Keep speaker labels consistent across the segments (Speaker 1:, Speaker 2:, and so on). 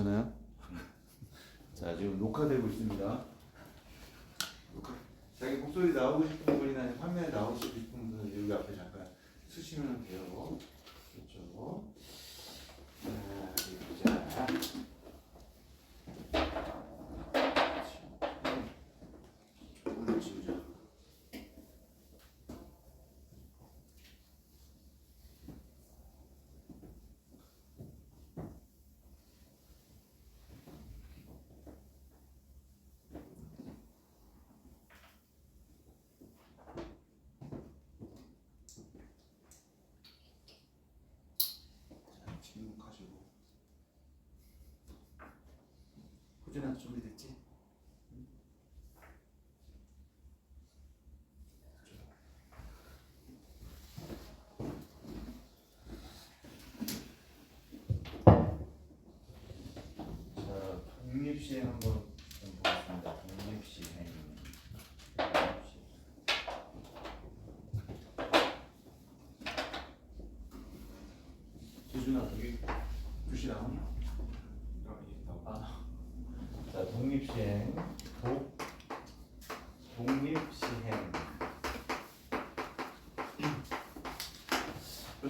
Speaker 1: 괜찮아요? 자, 지금 녹화되고 있습니다. 자기 목소리 나오고 싶은 분이나 화면에 나오고 싶은 분은 여기 앞에 잠깐 쓰시면 돼요. 그렇죠. 자, 오늘 지우자. 침묵하시고. 호진아 준비됐지? 자, 독립시행 한번 좀 보겠습니다. 독립시행. 재준아, 여기 글씨 나오냐? 아, 자, 독립시행. 독립시행.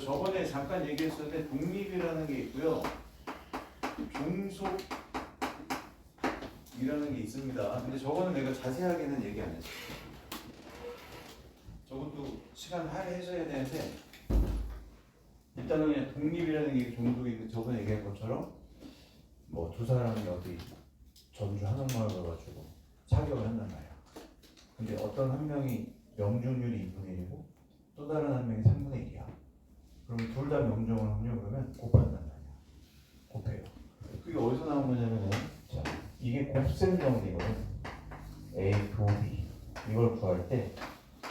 Speaker 1: 저번에 잠깐 얘기했었는데 독립이라는 게 있고요. 종속이라는 게 있습니다. 근데 저거는 내가 자세하게는 얘기 안 했어. 저것도 시간 할애해줘야 되는데 일단은 그냥 독립이라는 게 종속이 있는데 저번에 얘기한 것처럼 뭐 두 사람이 어디 전주 한옥마을 가가지고 사격을 한단 말이야. 근데 어떤 한 명이 명중률이 2분의 1이고 또 다른 한 명이 3분의 1이야. 그러면 둘 다 명중을 하면 그러면 곱한단 말이야. 곱해요. 그게 어디서 나온 거냐면은 자, 이게 곱셈 정리거든. A, 도, B 이걸 구할 때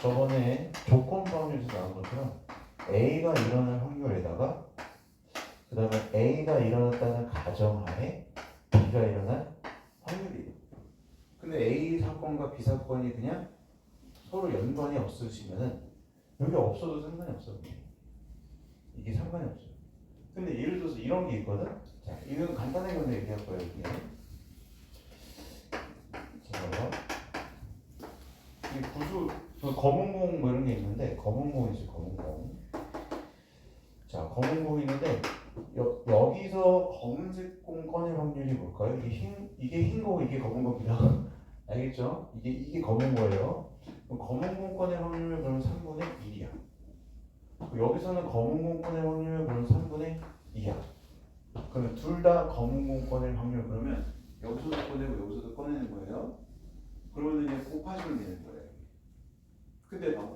Speaker 1: 저번에 조건 범위에서 나온 것처럼 A가 일어날 확률에다가 그 다음에 A가 일어났다는 가정하에 B가 일어날 확률이에요. 근데 A 사건과 B 사건이 그냥 서로 연관이 없으시면은 여기 없어도 상관이 없어. 이게 상관이 없어요. 근데 예를 들어서 이런 게 있거든. 자, 이건 간단하게 먼저 얘기할 거예요. 이게. 자, 이 구수 그 검은 공 뭐 이런 게 있는데 검은 공이지 검은 공. 자, 검은 공이 있는데 여기서 검은색 공 꺼낼 확률이 뭘까요? 이게 흰 거, 이게 검은 겁니다. 알겠죠? 이게 검은 거예요. 그럼 검은 공 꺼낼 확률은 그럼 3분의 1이야. 여기서는 검은 공 꺼낼 확률은 그럼 3분의 2야. 그러면 둘 다 검은 공 꺼낼 확률 그러면 여기서도 꺼내고 여기서도 꺼내는 거예요. 그러면 그냥 곱하시면 되는 거예요. 근데 봐봐.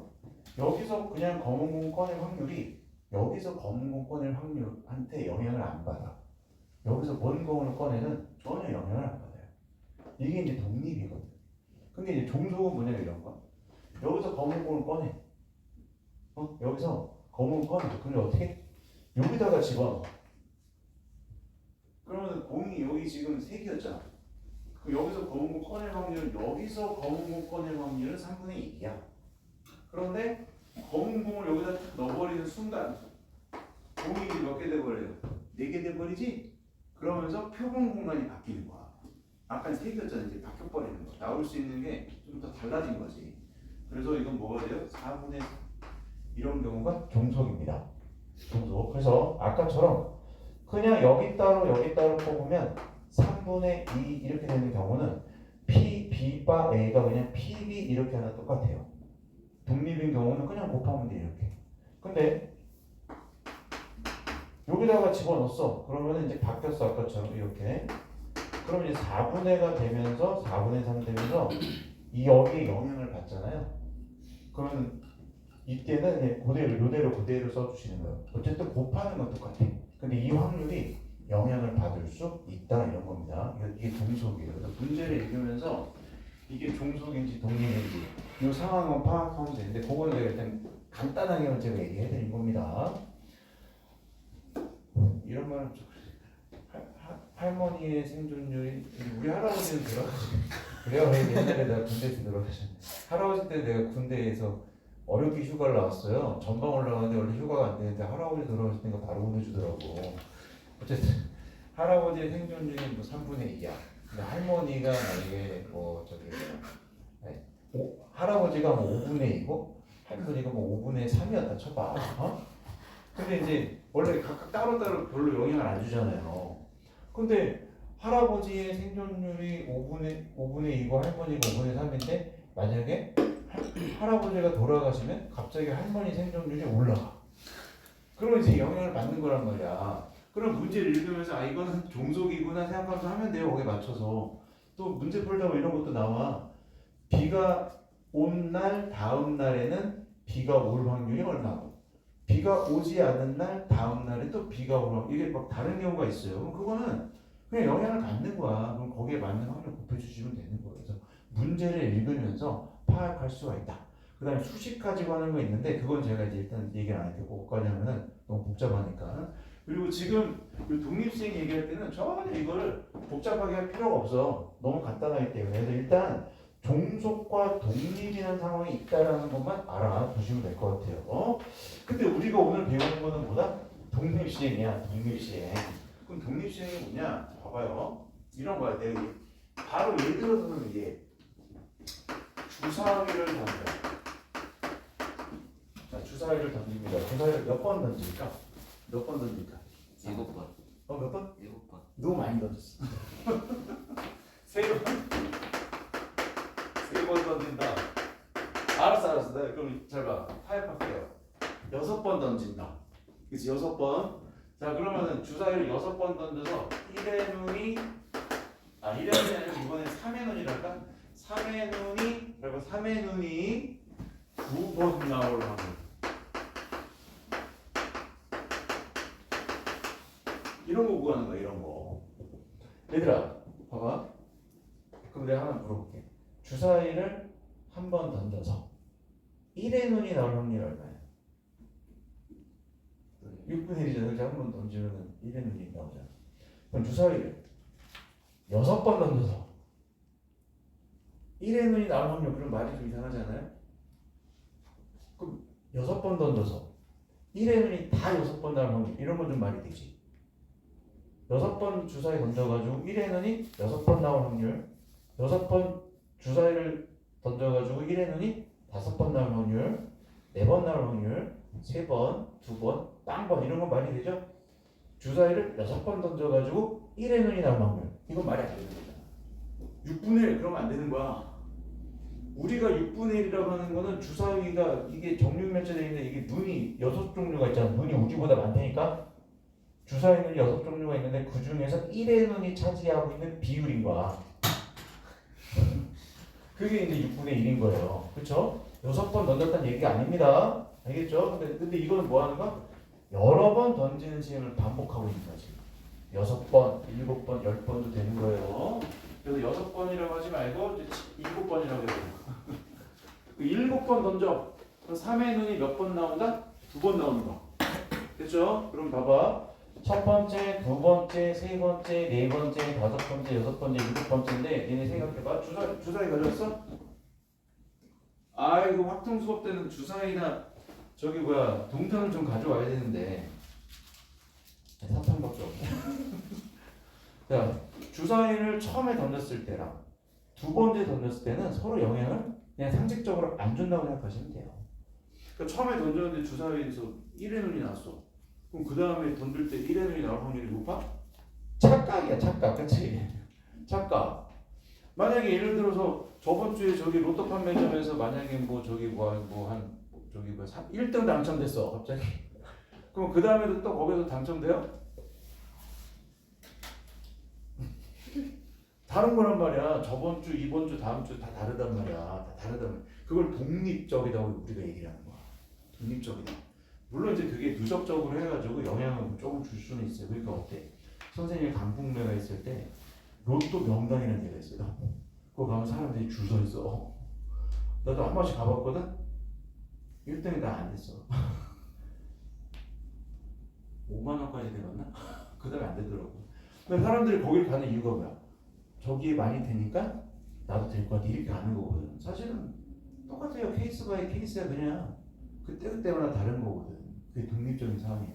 Speaker 1: 여기서 그냥 검은 공 꺼낼 확률이 여기서 검은 공 꺼낼 확률한테 영향을 안 받아. 여기서 먼 공을 꺼내는 전혀 영향을 안 받아요. 이게 이제 독립이거든. 근데 이제 종속은 뭐냐면 이런 거. 여기서 검은 공을 꺼내. 여기서 검은 건 그럼 어떻게? 여기다가 집어넣어. 그러면 공이 여기 지금 3개였잖아. 그럼 여기서 검은 공 꺼낼 확률은 여기서 검은 공 꺼낼 확률은 3분의 1이야. 그런데 검은 공을 여기다 딱 넣어버리는 순간 공이 몇 개 돼버려요? 4개 돼버리지? 그러면서 표본 공간이 바뀌는 거야. 아까 3개였잖아. 이제 바뀌어버리는 거야. 나올 수 있는 게 좀 더 달라진 거지. 그래서 이건 뭐가 돼요? 4분의 이런 경우가 종속입니다. 종속. 그래서 아까처럼 그냥 여기 따로 뽑으면 3분의 2 이렇게 되는 경우는 P, B 바 A가 그냥 PB 이렇게 하나 똑같아요. 독립인 경우는 그냥 곱하면 돼 이렇게. 근데 여기다가 집어넣었어. 그러면 이제 바뀌었어 아까처럼 이렇게. 그럼 이제 4분의가 되면서 4분의 3 되면서 이 여기에 영향을 받잖아요. 그러면 이때는 그대로 써주시는 거예요. 어쨌든 곱하는 건 똑같아. 근데 이 확률이 영향을 받을 수 있다 이런 겁니다. 이게 종속이에요. 그래서 문제를 읽으면서 이게 종속인지 독립인지 이 상황을 파악하면 되는데 그건 제가 일단 간단하게만 제가 얘기해드린 겁니다. 이런 말은 좀 할머니의 생존율이 우리 할아버지는 돌아가시네. 그래요. 옛날에 내가 군대에서 돌아가셨네. 할아버지 때 내가 군대에서 어렵게 휴가를 나왔어요. 전방 올라가는데 원래 휴가가 안 되는데 할아버지 돌아가시니까 바로 보내주더라고. 어쨌든 할아버지의 생존율이 뭐 3분의 2야. 근데 할머니가 만약에 뭐 저기 할아버지가 뭐 5분의 2고 할머니가 뭐 5분의 3이었다 쳐봐. 어? 근데 이제 원래 각각 따로따로 별로 영향을 안 주잖아요. 근데 할아버지의 생존율이 5분의 2고 할머니가 5분의 3인데 만약에 할아버지가 돌아가시면 갑자기 할머니 생존율이 올라가. 그러면 이제 영향을 받는 거란 말이야. 그럼 문제를 읽으면서 아 이거는 종속이구나 생각하면서 하면 돼요. 거기에 맞춰서. 또 문제 풀다 보면 이런 것도 나와. 비가 온 날 다음 날에는 비가 올 확률이 얼마고 비가 오지 않는 날 다음 날에 또 비가 올 확률 이게 막 다른 경우가 있어요. 그럼 그거는 그냥 영향을 받는 거야. 그럼 거기에 맞는 확률 곱해주시면 되는 거예요. 그래서 문제를 읽으면서 파악할 수가 있다. 그 다음에 수식 가지고 하는 거 있는데 그건 제가 이제 일단 얘기를 안 할게요. 뭐까지 하면은 너무 복잡하니까. 그리고 지금 독립수행 얘기할 때는 전혀 이거를 복잡하게 할 필요가 없어. 너무 간단하기 때문에. 그래서 일단 종속과 독립이라는 상황이 있다라는 것만 알아두시면 될 것 같아요. 근데 우리가 오늘 배우는 거는 뭐다? 독립시행이야. 독립시행. 그럼 독립시행이 뭐냐? 봐봐요. 이런 거야. 내가 바로 예를 들어서는 이게 주사위를 던져. 자, 주사위를 던집니다. 주사위를 몇 번 던질까? 몇 번 던질까?
Speaker 2: 7번.
Speaker 1: 몇 번?
Speaker 2: 7번.
Speaker 1: 너무 많이 던졌어. 3번? 3번 던진다. 알았어. 네, 그럼 잘 봐. 타협할게요. 6번 던진다. 그치, 6번. 자, 그러면은 주사위를 6번 던져서 1의 눈이 1의 눈이 아니고 이번엔 3의 눈이랄까? 3의 눈이 그리고 3의 눈이 2번 나올 확률. 이런 거 구하는 거야, 이런 거. 얘들아, 봐봐. 그럼 내가 하나 물어볼게. 주사위를 한 번 던져서 1의 눈이 나올 확률이 얼마야? 6분의 1이잖아. 그래서 한 번 던지면 1의 눈이 나오잖아. 그럼 주사위를 6번 던져서 1의 눈이 나올 확률, 그럼 말이 좀 이상하지 않아요? 그럼 6번 던져서 1의 눈이 다 6번 나올 확률, 이런 건 좀 말이 되지. 6번 주사위 던져가지고 1의 눈이 6번 나올 확률, 6번 주사위를 던져가지고 1의 눈이 5번 나올 확률, 4번 나올 확률, 3번, 2번, 빵번, 이런 건 말이 되죠? 주사위를 6번 던져가지고 1의 눈이 나올 확률, 이건 말이 안 되는 거잖아. 6분의 1, 그러면 안 되는 거야. 우리가 6분의 1이라고 하는 거는 주사위가 이게 정육면체되어 있는데 이게 눈이 6종류가 있잖아. 눈이 우주보다 많다니까? 주사위는 6종류가 있는데 그 중에서 1의 눈이 차지하고 있는 비율인 거야. 그게 이제 6분의 1인 거예요. 그쵸? 6번 던졌다는 얘기가 아닙니다. 알겠죠? 근데 이거는 뭐 하는 거야? 여러 번 던지는 시행을 반복하고 있는 거지. 6번, 7번, 10번도 되는 거예요. 그래서 6번이라고 하지 말고 7번이라고 해야 돼요. 7번 던져. 그럼 3의 눈이 몇 번 나온다? 2번 나오는 거. 됐죠? 그럼 봐봐. 첫 번째, 두 번째, 세 번째, 네 번째, 다섯 번째, 여섯 번째, 일곱 번째인데 얘네 생각해봐. 주사위 가져왔어? 아이고 확통 수업 때는 주사위나 저기 뭐야 동탄을 좀 가져와야 되는데 3탄밖에 없네. 자, 주사위를 처음에 던졌을 때랑 두 번째 던졌을 때는 서로 영향을 그냥 상식적으로 안 준다고 생각하시면 돼요. 그러니까 처음에 던졌는데 주사위에서 1의 눈이 났어. 그럼 그 다음에 던질 때 1의 눈이 나올 확률이 높아? 착각이야, 착각. 그치? 착각. 만약에 예를 들어서 저번 주에 저기 로또 판매점에서 만약에 뭐 저기 한 저기 1등 당첨됐어 갑자기. 그럼 그 다음에도 또 거기서 당첨돼요? 다른 거란 말이야. 저번 주, 이번 주, 다음 주 다 다르단 말이야. 다 다르단 말이야. 그걸 독립적이라고 우리가 얘기를 하는 거야. 독립적이다. 물론 이제 그게 누적적으로 해가지고 영향을 조금 줄 수는 있어요. 그러니까 어때? 선생님이 강풍매가 있을 때 로또 명당이라는 데가 있어요. 그거 가면 사람들이 줄 서 있어. 나도 한 번씩 가봤거든? 1등이 나 안 됐어. 5만 원까지 되었나? 그 다음에 안 되더라고. 근데 사람들이 거기를 가는 이유가 뭐야? 저기에 많이 되니까 나도 될 것 같아. 이렇게 가는 거거든. 사실은 똑같아요. 케이스 바이 케이스야. 그냥 그때그때마다 다른 거거든. 그게 독립적인 상황이에요.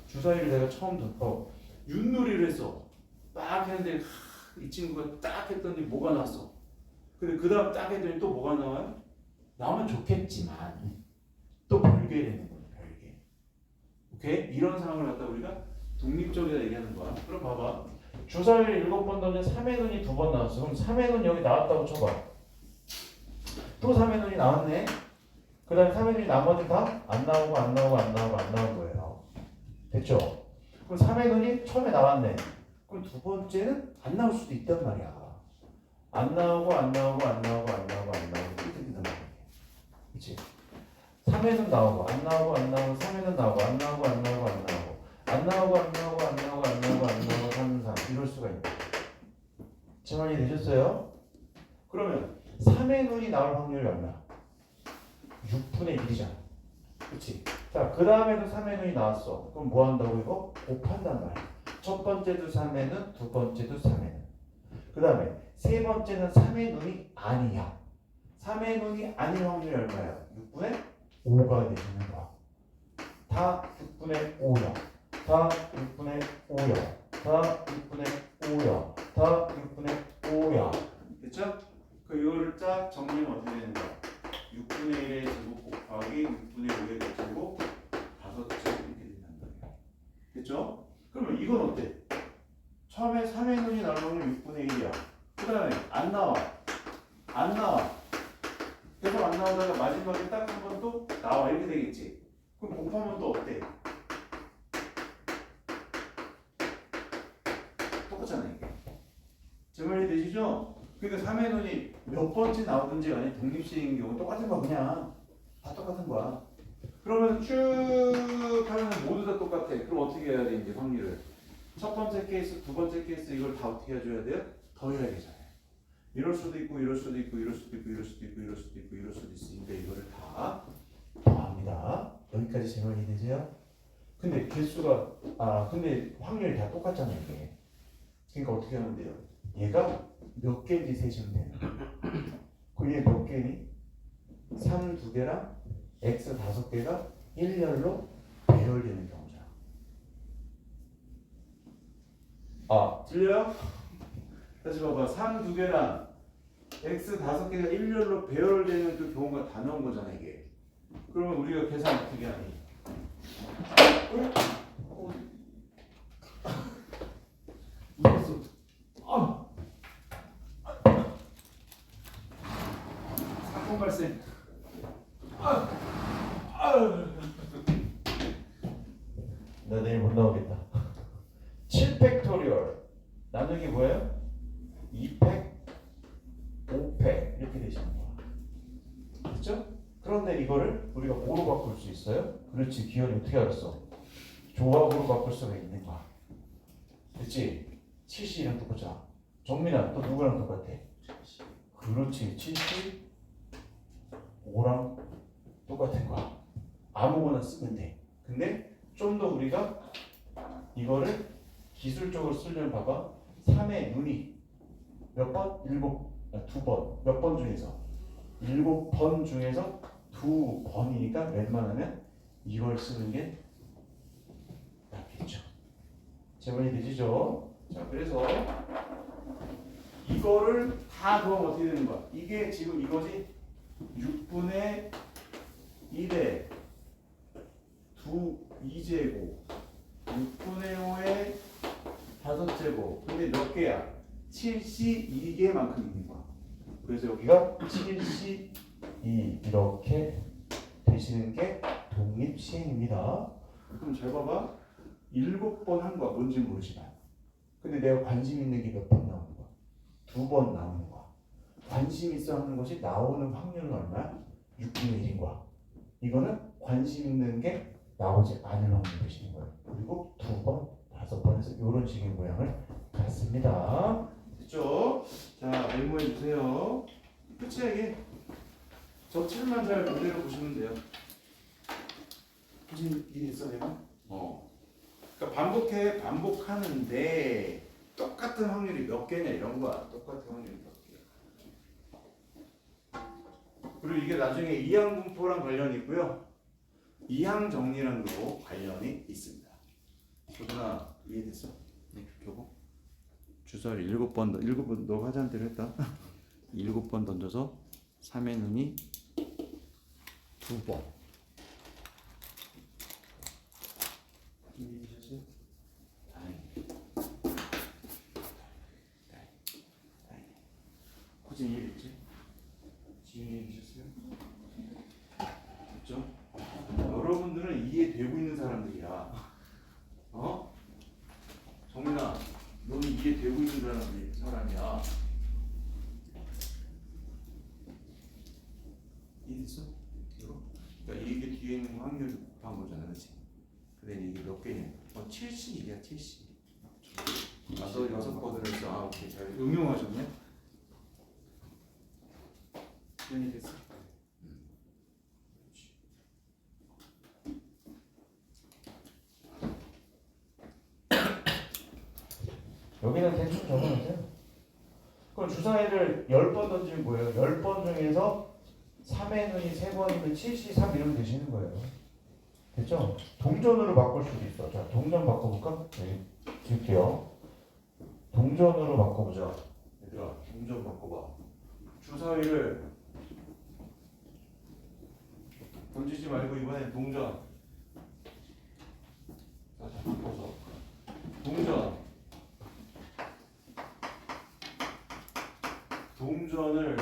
Speaker 1: 주사위를 내가 처음 던져 윷놀이를 했어. 막 했는데 이 친구가 딱 했더니 뭐가 나왔어. 근데 그 다음 딱 했더니 또 뭐가 나와요? 나오면 좋겠지만 또 별개 되는 거예요. 별개. 오케이? 이런 상황을 갖다 우리가 독립적이라 얘기하는 거야. 그럼 봐봐. 주사위를 7번 던져 3의 눈이 2번 나왔어. 그럼 3의 눈 여기 나왔다고 쳐봐. 또 3의 눈이 나왔네. 그 다음에 3의 눈이 나머지 다 안 나오고 안 나오고 안 나오고 안 나온 거예요. 됐죠? 그럼 3의 눈이 처음에 나왔네. 그럼 두 번째는 안 나올 수도 있단 말이야. 안 나오고 안 나오고 안 나오고 안 나오고 안 나오고 이렇게 된단 말이야. 그치? 3회는 나오고 안 나오고 안 나오고 3회는 나오고 안 나오고 안 나오고 안 나오고 안 나오고 안 나오고 안 나오고 안 나오고 안 나오고 3, 3 이럴 수가 있는 거야. 질문이 되셨어요? 그러면 3의 눈이 나올 확률이 얼마야? 6분의 1이잖아. 그치? 자, 그 다음에도 3의 눈이 나왔어. 그럼 뭐 한다고 이거? 곱한단 말이야. 첫 번째도 3의 눈, 두 번째도 3의 눈. 그 다음에 세 번째는 3의 눈이 아니야. 3의 눈이 아닌 확률이 얼마야? 6분의 5가 되는 거야. 다 6분의 5야. 다 6분의 5야. 다 6분의 5야. 다 6분의 5야. 됐죠? 그 이거를 쫙 정리하면 어떻게 되는 거야? 6분의 1의 제곱 곱하기 6분의 5의 제곱 5제곱 이렇게 된다는 거예요. 됐죠? 그러면 이건 어때? 처음에 3의 눈이 나올 확률 6분의 1이야. 그 다음에 안 나와. 안 나와. 계속 안 나오다가 마지막에 딱 한 번 또 나와. 이렇게 되겠지. 그럼 곱하면 또 어때? 똑같잖아 이게. 제 말이 되시죠? 그러니까 3의 눈이 몇 번째 나오든지 간에 독립식인 경우 똑같은 거야. 그냥 다 똑같은 거야. 그러면 쭉 하면 모두 다 똑같아. 그럼 어떻게 해야 돼 이제 확률을? 첫 번째 케이스, 두 번째 케이스 이걸 다 어떻게 해줘야 돼요? 더해야 되잖아요. 이럴 수도 있고 이럴 수도 있고 이럴 수도 있고 이럴 수도 있고 이럴 수도 있고 이럴 수도 있으니까 이거를 다 더합니다. 여기까지 제 말이 되세요? 근데 개수가 근데 확률이 다 똑같잖아요 이게. 그러니까 어떻게 하면 돼요? 얘가 몇 개인지 세시면 되는 거예요. 그럼 얘 몇 개니? 3 2개랑 x 5개가 일렬로 배열되는 경우잖아. 들려요? 다시 봐봐. 3 2개랑 x 5개가 일렬로 배열되는 그 경우가 다 나온 거잖아 이게. 그러면 우리가 계산 어떻게 하니? 무섭어. 사건 발생. 나 내일 못 나오겠다. 7팩토리얼 나누기 뭐예요? 2팩, 5팩 이렇게 되시는 거야. 그렇죠? 그런데 이거를 우리가 뭐로 바꿀 수 있어요? 그렇지. 기현이 어떻게 알았어? 조합으로 바꿀 수가 있는 거야. 그렇지? 70이랑 똑같잖아. 정민아 또 누구랑 똑같아? 그렇지. 75랑 똑같은 거야. 아무거나 쓰면 돼. 근데 좀 더 우리가 이거를 기술적으로 쓰려면 봐봐. 3의 눈이 몇 번? 2번. 몇 번 중에서? 7번 중에서 2번이니까 웬만하면 이걸 쓰는 게 낫겠죠. 제문이 되시죠? 자, 그래서 이거를 다 더하면 어떻게 되는 거야? 이게 지금 이거지? 6분의 1에 2제곱 6분의 5에 5제곱. 근데 몇 개야? 72개만큼 있는 거야. 그래서 여기가 72 이렇게 되시는 게 독립시행입니다. 그럼 잘 봐봐. 7번 한 거야. 뭔지 모르지만. 근데 내가 관심 있는 게 몇 번 나오는 거야? 2번 나오는 거야. 관심 있어 하는 것이 나오는 확률은 얼마야? 6분의 1인 거야. 이거는 관심 있는 게 나오지 않을 확률 되시는 거예요. 그리고 2번, 5번 해서 이런 식의 모양을 갖습니다. 됐죠? 자, 메모해 주세요. 끝이야 이게. 저 책만 잘 그대로 보시면 돼요. 무슨 일이 있어 내가? 그러니까 반복하는데 똑같은 확률이 몇 개냐 이런 거야. 똑같은 확률이 몇 개. 그리고 이게 나중에 이항 분포랑 관련이 있고요. 이항 정리랑도 관련이 있습니다. 조준아 이해됐어? 네, 교복. 주사를 7번 너 하자는 대로 했다. 7번 던져서 3의 눈이 2번. 이해되셨어요? 다행이네. 호진이 이해됐지? 지윤이 이해되셨어요? 됐죠? 여러분들은 이해되고 있는 사람들이야. 어? 정민아, 너는 이해되고 있는 사람이야. 이해됐어? 그러니까 이게 뒤에 있는 확률 곱한 거잖아, 그렇지? 근데 이게 몇 개냐? 70이야, 70. 너 6번을 했어. 아, 오케이. 잘 응용하셨네. 지연이 됐어? 여기는 대충 적어놓으세요. 그럼 주사위를 10번 던지면 뭐예요? 10번 중에서 3의 눈이 3번이면 73 이러면 되시는 거예요. 됐죠? 동전으로 바꿀 수도 있어. 자, 동전 바꿔볼까? 여기 줄게요. 동전으로 바꿔보자. 얘들아, 동전 바꿔봐. 주사위를 던지지 말고 이번엔 동전. 자, 바꿔서. 동전을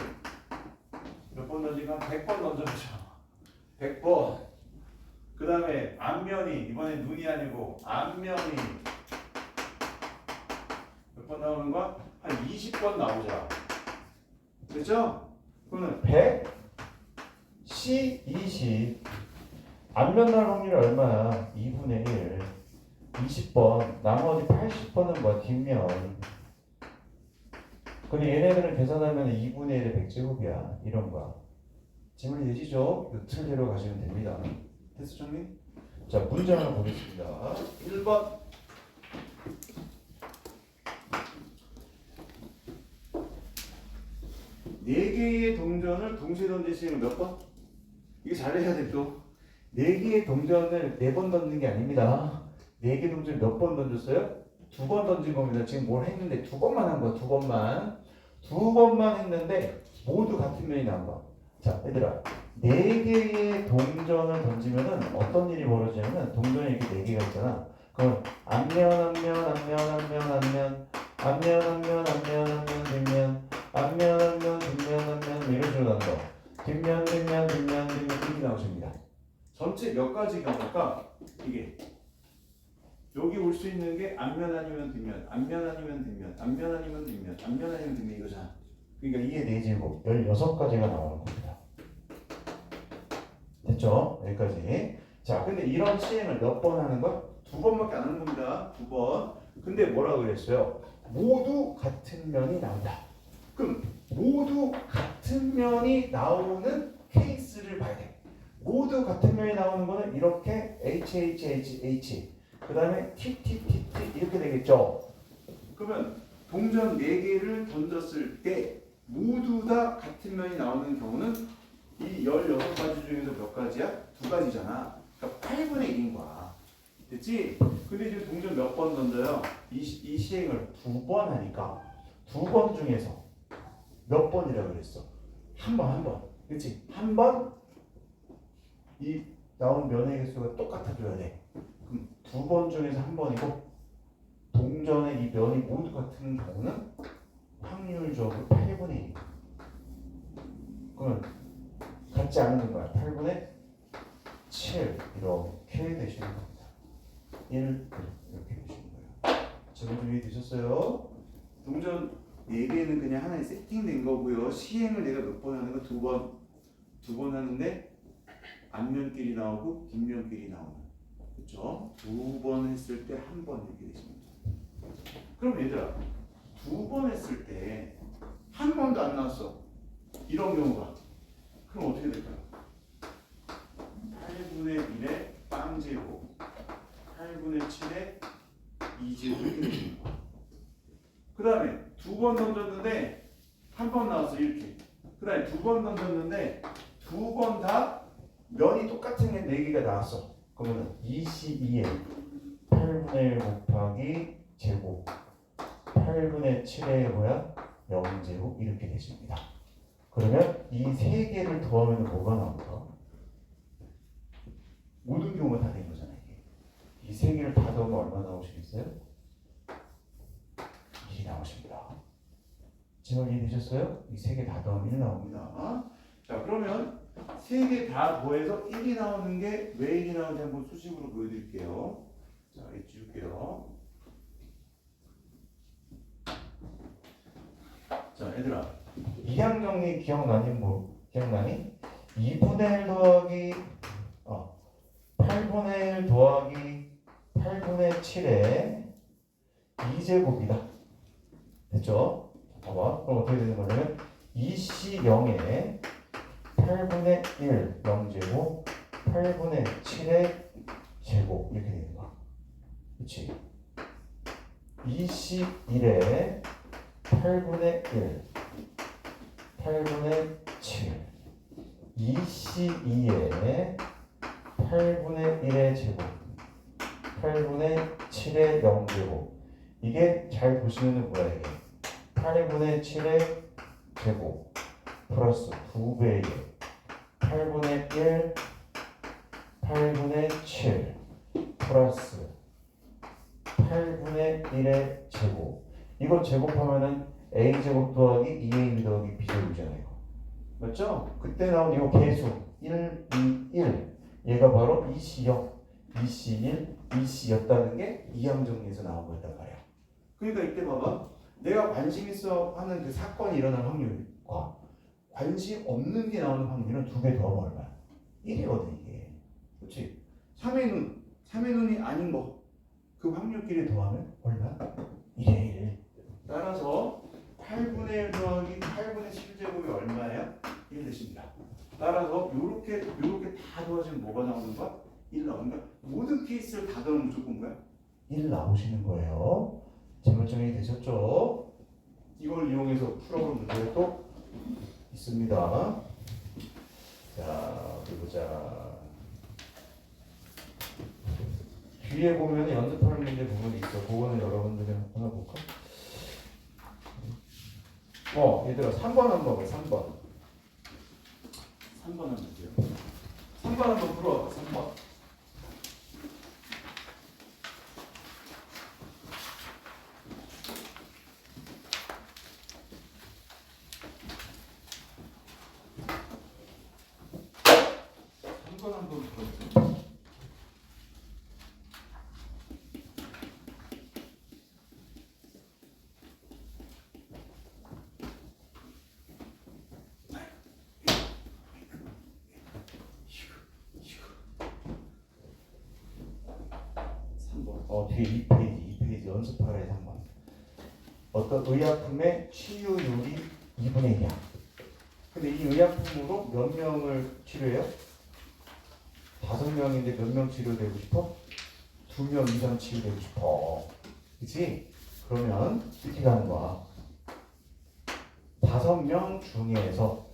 Speaker 1: 몇 번 던지면 100번 던져보자. 100번. 그 다음에 앞면이 이번엔 눈이 아니고 앞면이 몇 번 나오는 거야? 한 20번 나오자. 됐죠? 그러면 100, 10, 20. 앞면 날 확률이 얼마야? 2분의 1. 20번. 나머지 80번은 뭐 뒷면. 근데 얘네들을 계산하면 2분의 1의 100제곱이야. 이런 거야. 질문이 되시죠? 요 틀대로 가시면 됩니다. 됐어, 정리? 자, 문제 하나 보겠습니다. 1번. 네 개의 동전을 동시에 던지시면 몇 번? 이거 잘해야 돼, 또. 네 개의 동전을 4번 던진 게 아닙니다. 4개 동전을 몇 번 던졌어요? 2번 던진 겁니다. 지금 뭘 했는데 2번만 한 거야. 2번만 했는데 모두 같은 면이 나온 거야. 자, 얘들아, 4개의 동전을 던지면은 어떤 일이 벌어지냐면 동전이 이렇게 4개가 있잖아. 그럼 앞면, 뒷면, 이런 식으로 나온다. 뒷면 이렇게 나오십니다. 전체 몇 가지 경우일까? 이게 여기 올 수 있는 게 앞면 아니면 뒷면, 앞면 아니면 뒷면 이거잖아. 그러니까 이게 4제곱 16가지가 나오는 겁니다. 됐죠? 여기까지. 자, 근데 이런 시행을 몇 번 하는 거야? 2번밖에 안 하는 겁니다. 2번. 근데 뭐라 그랬어요? 모두 같은 면이 나온다. 그럼 모두 같은 면이 나오는 케이스를 봐야 돼. 모두 같은 면이 나오는 거는 이렇게 H 그 다음에 T 이렇게 되겠죠. 그러면 동전 4개를 던졌을 때 모두 다 같은 면이 나오는 경우는 이 16가지 중에서 몇 가지야? 2가지잖아. 그러니까 8분의 1인 거야. 됐지? 근데 지금 동전 몇 번 던져요? 이 시행을 2번 하니까 2번 중에서 몇 번이라고 그랬어? 한 번. 그치? 한 번 이 나온 면의 개수가 똑같아져야 돼. 그럼 2번 중에서 한 번이고 동전의 이 면이 모두 같은 경우는 확률적으로 8분의 1. 그러면 같지 않은 거야. 8분의 7 이렇게 되시는 겁니다. 1 이렇게 되시는 거예요. 제가 좀 이해되셨어요? 동전 4개는 그냥 하나의 세팅된 거고요. 시행을 내가 몇 번 하는 거? 2번 하는데 앞면끼리 나오고 뒷면끼리 나오는. 그렇죠? 2번 했을 때 한 번 이렇게 되십니다. 그럼 얘들아 2번 했을 때 한 번도 안 나왔어. 이런 경우가. 그럼 어떻게 될까요? 8분의 1의 빵제곱 8분의 7의 2제곱 이렇게 되는 거야. 그 다음에 2번 던졌는데 한 번 나왔어. 이렇게. 그 다음에 2번 던졌는데 2번 다 면이 똑같은 게 4개가 나왔어. 그러면 22에 8분의 1 곱하기 제곱 8 8분의 7의 뭐야? 0제곱 이렇게 되십니다. 그러면 이 세 개를 더하면 뭐가 나올까? 모든 경우가 다 된 거잖아요. 이 세 개를 다 더하면 얼마 나오시겠어요? 1이 나오십니다. 지금 이해되셨어요? 이 세 개 다 더하면 1 나옵니다. 자, 그러면 세 개 다 더해서 1이 나오는 게 왜 1이 나오는지 한번 수식으로 보여드릴게요. 자, 이 지울게요. 자, 얘들아, 이항 정리 기억나니? 기억나니? 2분의 1 더하기 8분의 1 더하기 8분의 7의 2제곱이다. 됐죠? 봐봐. 그럼 어떻게 되는 거냐면 2C 0에 8분의 1 0제곱 8분의 7의 제곱 이렇게 되는 거야. 그치? 2C 1에 8분의 1 8분의 7 2C 2에 8분의 1의 제곱 8분의 7의 0제곱 이게 잘 보시면 뭐야 이게 8분의 7의 제곱 플러스 2배의 8분의 1 8분의 7 플러스 8분의 1의 제곱 이거 제곱하면은 a제곱 더하기 2ab 더하기 b제곱이잖아요. 맞죠? 그때 나온 이 개수 1, 2, 1 얘가 바로 2C0, 2C1, 2C였다는 게 이항정리에서 나온 거였단 말이야. 그러니까 이때 봐봐. 내가 관심 있어 하는 그 사건이 일어날 확률과 관심 없는 게 나오는 확률은 두 배 더하면 얼마야? 1이거든 이게. 그렇지? 3의 눈이 아닌 거. 그 확률끼리 더하면 얼마야? 1이야 1. 따라서 8분의 1 더하기 8분의 7제곱이 얼마야? 1 되십니다. 따라서 요렇게 다 더하시면 뭐가 나오는 거야? 1 나오는 거야. 모든 케이스를 다 더하면 무조건 뭐야? 1 나오시는 거예요. 재물정리 되셨죠? 이걸 이용해서 풀어볼 문제가 또 있습니다. 자, 어디 보자. 뒤에 보면 연습하는 문제 부분이 있어. 그거는 여러분들이 하나 볼까? 얘들아 3번 한번 봐. 3번. 3번 한번 볼게요. 3번 한번 풀어봐. 3번. 한번 풀어보세요. 뒤에 2페이지 연습하래 3번. 어떤 의약품의 치유율이 2분의 1이야. 근데 이 의약품으로 몇 명을 치료해요? 5명인데 몇 명 치료되고 싶어? 2명 이상 치료되고 싶어. 그치? 그러면 이렇게 가는 거야. 5명 중에서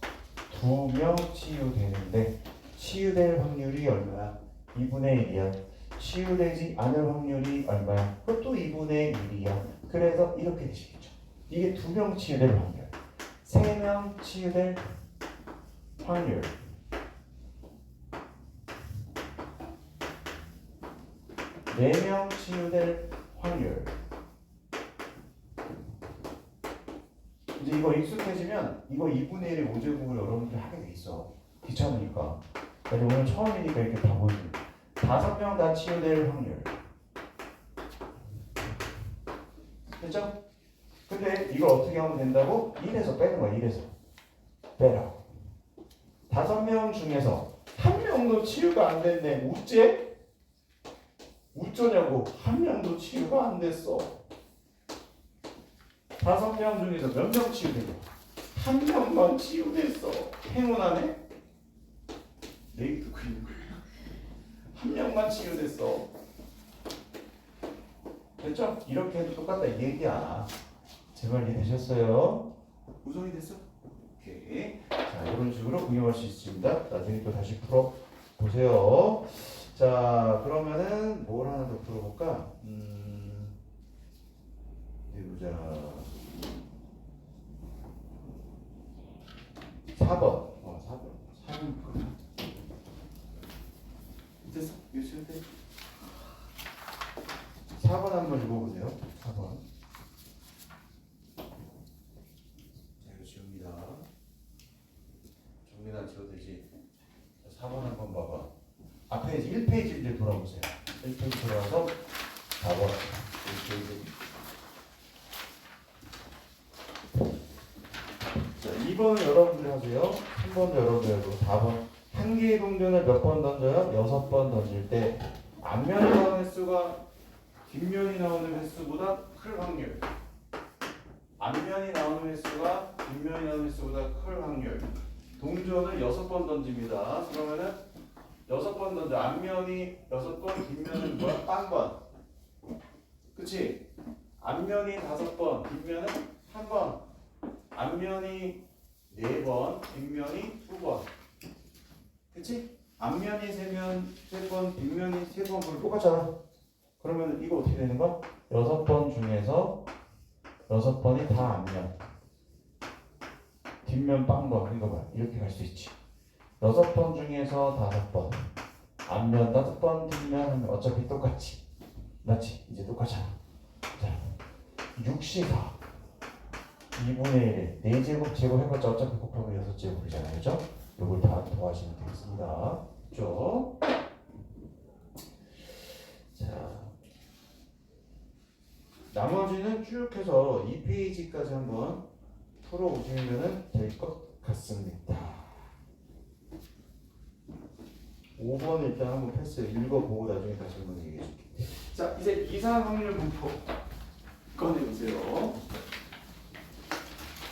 Speaker 1: 2명 치유되는데 치유될 확률이 얼마야? 2분의 1이야. 치유되지 않을 확률이 얼마야? 그것도 2분의 1이야. 그래서 이렇게 되시겠죠. 이게 2명 치유될 확률. 3명 치유될 확률. 4명 치유될 확률. 이제 이거 익숙해지면 이거 2분의 1의 5제곱을 여러분들 하게 돼 있어. 귀찮으니까. 그래서 오늘 처음이니까 이렇게 다 보여줄게. 5명 다 치유될 확률. 됐죠? 근데 이걸 어떻게 하면 된다고? 1에서 빼는 거야. 1에서 빼라. 5명 중에서 1명도 치유가 안 됐네. 우째? 우쩌냐고. 1명도 치유가 안 됐어. 5명 중에서 몇 명 치유되고 1명만 치유됐어. 행운하네? 내일도 그리는 거예요. 1명만 치유됐어. 됐죠? 이렇게 해도 똑같다 이 얘기야. 제발 이해되셨어요? 구성이 됐어? 오케이. 자, 이런 식으로 응용할 수 있습니다. 나중에 또 다시 풀어보세요. 자, 그러면은 뭘 하나 더 풀어볼까? 어디 보자. 치면 돼. 4번 한번 읽어보세요. 4번. 자, 이거 지웁니다. 정리는 안 지워도 되지. 자, 4번 한번 봐봐. 앞에 이제 1페이지 이제 돌아보세요. 1페이지 돌아와서 4번. 1페이지. 자, 2번은 여러분들이 하세요. 3번도 여러분들이 하고 4번. 한 개의 동전을 몇 번 던져요? 6번 던질 때 앞면이 나오는 횟수가 뒷면이 나오는 횟수보다 클 확률. 앞면이 나오는 횟수가 뒷면이 나오는 횟수보다 클 확률. 동전을 6번 던집니다. 그러면은 6번 던져. 앞면이 6번, 뒷면은 뭐야? 빵번. 그치? 앞면이 5번, 뒷면은 1번. 앞면이 4번, 뒷면이 2번. 그치? 앞면이 3번, 뒷면이 3번. 그럼 똑같잖아. 그러면 이거 어떻게 되는 거야? 6번 중에서 6번이 다 앞면. 뒷면 빵번. 이거 봐. 이렇게 갈 수 있지. 6번 중에서 5번. 앞면 5번, 뒷면 하면 어차피 똑같지. 맞지? 이제 똑같잖아. 자, 6시사 2분의 1. 4제곱 제곱해봤자 어차피 곱하면 6제곱이잖아요. 그죠? 이걸 다 더하시면 되겠습니다. 그죠? 자, 나머지는 쭉 해서 2페이지까지 한번 풀어보시면 될 것 같습니다. 5번 일단 한번 패스 읽어보고 나중에 다시 한번 얘기해줄게. 자, 이제 이상 확률 분포 꺼내보세요.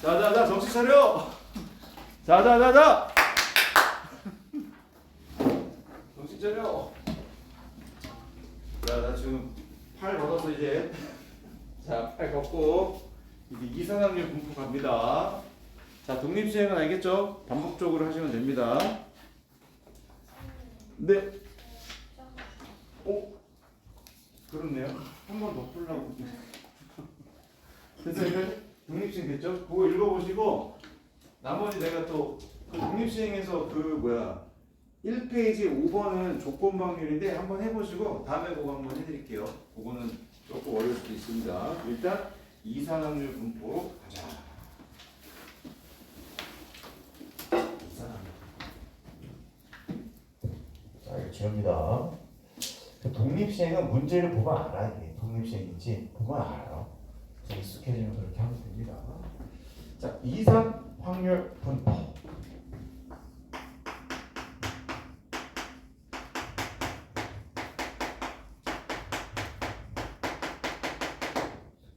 Speaker 1: 자자자, 정신 차려. 자자자자, 정신 차려. 자, 나 지금 팔 걷어서 이제, 자, 팔 걷고 이제 이상 확률 분포 갑니다. 자, 독립시행은 알겠죠? 반복적으로 하시면 됩니다. 네. 오, 그렇네요. 한 번 더 풀라고. 됐어요? 독립시행 됐죠? 그거 읽어보시고 나머지 내가 또 그 독립시행에서 그 뭐야 1페이지 5번은 조건 방률인데 한번 해보시고 다음에 그거 한번 해드릴게요. 그거는 조금 어려울 수도 있습니다. 일단 이상확률 분포로 가자. 자, 이거 지웁니다. 독립시행은 문제를 보면 알아. 이게 독립시행인지 보면 알아. 익숙해지면 그렇게 하면 됩니다. 자, 이상 확률 분포.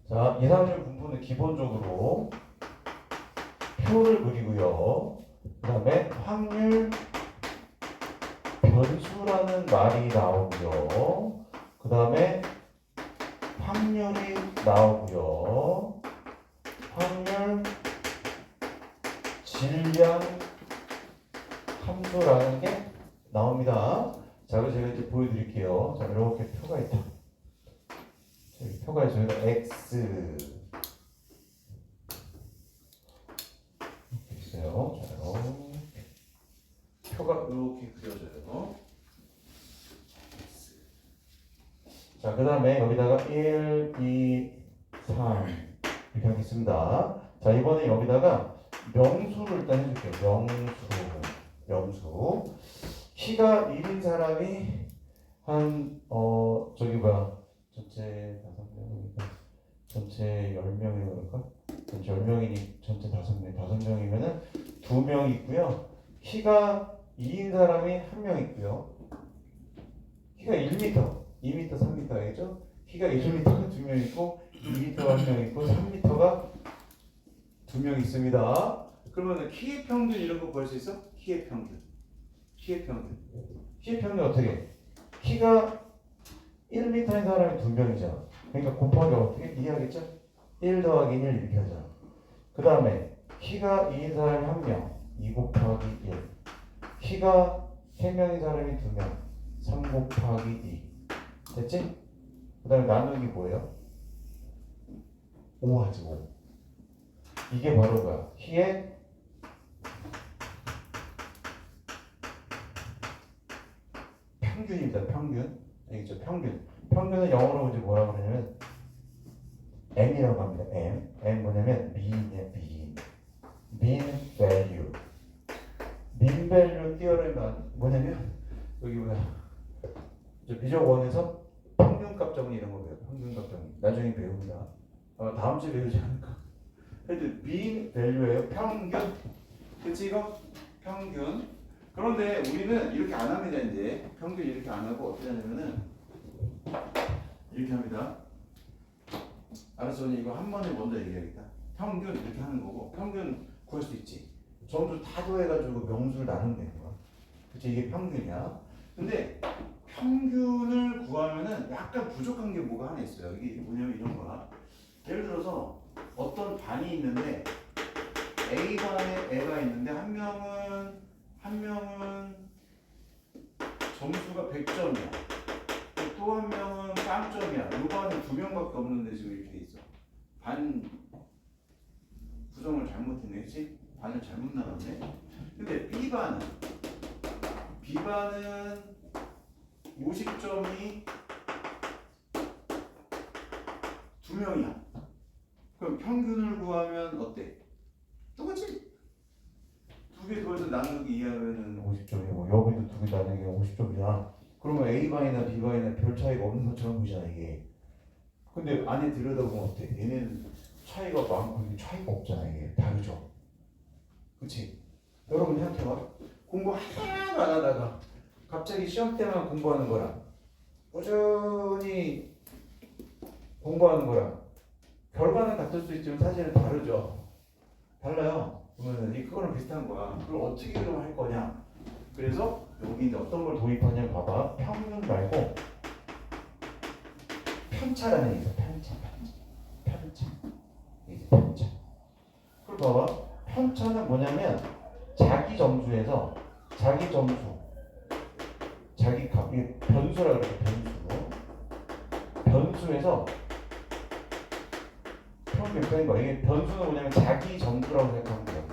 Speaker 1: 자, 이상 확률 분포는 기본적으로 표를 그리고요. 그 다음에 확률 변수라는 말이 나오고요. 그 다음에 확률이 나오고요. 확률 질량 함수라는 게 나옵니다. 자, 그래서 제가 이제 보여드릴게요. 자, 이렇게 표가 있다. 여기 표가 있어요. X 이렇게 있어요. 자, 이렇게 표가 이렇게 그려져요. 자, 그 다음에 여기다가 1, 2, 3 이렇게 하겠습니다. 자, 이번에 여기다가 명수를 일단 해줄게요. 명수. 키가 1인 사람이 한, 저기 뭐야, 전체 5명이니까, 전체 10명이라고 그럴까? 전체 10명이니, 전체 5명, 5명이면은 2명 있고요. 키가 2인 사람이 1명 있고요. 키가 1m, 2m, 3m 알겠죠? 키가 1m가 2명 있고 2m가 1명 있고 3m가 2명 있습니다. 그러면 키의 평균 이런 거 구할 수 있어? 키의 평균 어떻게? 키가 1m인 사람이 2명이잖아. 그러니까 곱하기 어떻게? 이해하겠죠? 1 더하기 1 이렇게 하잖아. 그 다음에 키가 2인 사람이 1명 2 곱하기 1. 키가 3명인 사람이 2명 3 곱하기 2. 됐지? 그 다음에 나누기 뭐예요? 5 하지 5. 이게 바로 뭐야? 키의 평균입니다. 평균. 알겠죠? 평균. 평균은 영어로 이제 뭐라고 그러냐면 M이라고 합니다. M 뭐냐면 mean이에요. mean value. mean value 띄어내면 뭐냐면 여기 뭐야? 미적 원에서 평균값 정리 이런 거 배워요. 평균값 정리. 나중에 배웁니다. 다음 주에 배우지 않을까? 하여튼 mean value예요. 평균. 그치 이거? 평균. 그런데 우리는 이렇게 안 합니다. 이제 평균 이렇게 안 하고 어떻게 하냐면은 이렇게 합니다. 알았어. 이거 한 번에 먼저 얘기하겠다. 평균 이렇게 하는 거고 평균 구할 수 있지. 점수 다 더해가지고 명수를 나누면 되는 거야. 그치 이게 평균이야. 근데 평균을 구하면은 약간 부족한 게 뭐가 하나 있어요. 이게 뭐냐면 이런 거야. 예를 들어서 어떤 반이 있는데 A반에 애가 있는데 한 명은 점수가 100점이야. 또 한 명은 빵점이야. 이 반은 두 명밖에 없는데 지금 이렇게 돼 있어. 반 구성을 잘못했네, 그렇지? 반을 잘못 나눴네. 근데 B반은 50점이 두 명이야. 그럼 평균을 구하면 어때? 똑같지? 두 개 더해서 나누기 2하면은 50점이고 여기도 두 개 나누기 50점이야. 그러면 A반이나 B반이나 별 차이가 없는 것처럼 보이잖아 이게. 근데 안에 들여다보면 어때? 얘네는 차이가 많고 이게 차이가 없잖아 이게. 다르죠? 그치? 여러분 생각해봐. 공부 하나도 안 하다가 갑자기 시험 때만 공부하는 거랑 꾸준히 공부하는 거랑 결과는 같을 수 있지만 사실은 다르죠. 달라요. 그러면 그거랑 비슷한 거야. 그걸 어떻게 그럼 할 거냐? 그래서 여기 이제 어떤 걸 도입하냐 봐봐. 평균 말고 편차라는 게 있어. 편차. 이게 편차. 그걸 봐봐. 편차는 뭐냐면 자기 점수에서 자기 점수, 자기 값, 이게 변수라 그래요. 변수에서 평균 빼는 거야. 이게 변수는 뭐냐면 자기 점수라고 생각하면 돼요.